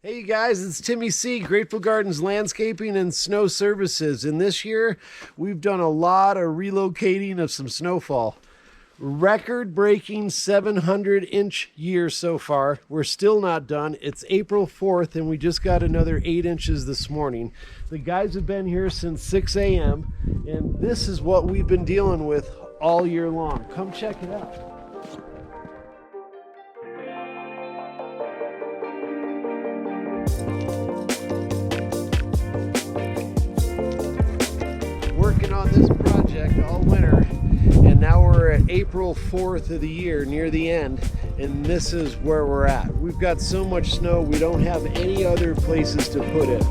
Hey you guys, it's Timmy C, Grateful Gardens Landscaping and Snow Services. And this year, we've done a lot of relocating of some snowfall. Record-breaking 700-inch year so far. We're still not done. It's April 4th, and we just got another 8 inches this morning. The guys have been here since 6 a.m., and this is what we've been dealing with all year long. Come check it out. Working on this project all winter, and now we're at April 4th of the year, near the end, and this is where we're at. We've got so much snow, we don't have any other places to put it.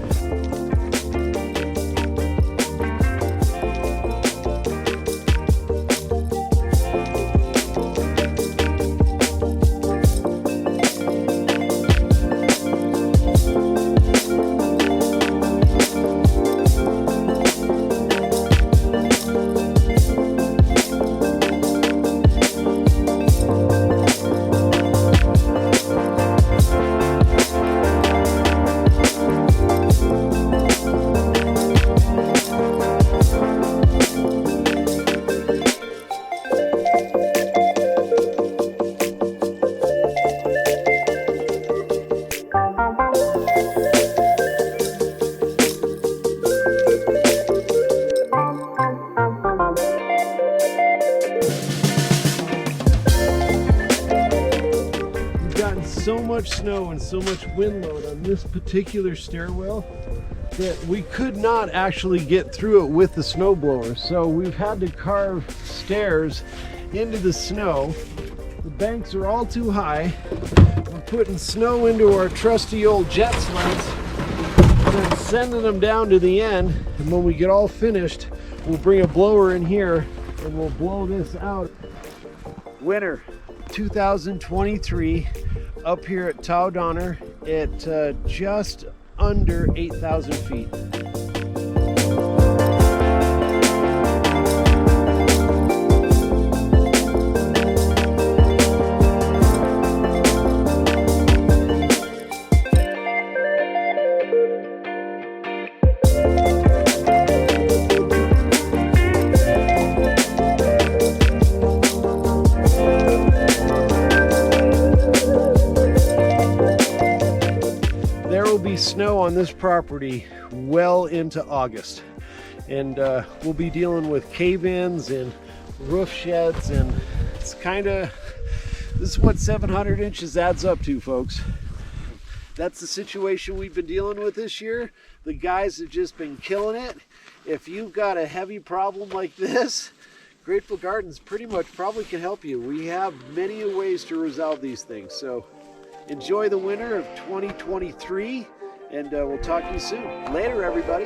So much snow and so much wind load on this particular stairwell that we could not actually get through it with the snowblower. So we've had to carve stairs into the snow. The banks are all too high. We're putting snow into our trusty old jet sleds and then sending them down to the end. And when we get all finished, we'll bring a blower in here and we'll blow this out. Winter 2023. Up here at Tahoe Donner at just under 8,000 feet. Snow on this property well into August, and we'll be dealing with cave-ins and roof sheds, and it's this is what 700 inches adds up to, folks. That's the situation we've been dealing with this year. The guys have just been killing it. If you've got a heavy problem like this, Grateful Gardens pretty much probably can help you. We have many ways to resolve these things, so enjoy the winter of 2023. And we'll talk to you soon. Later, everybody.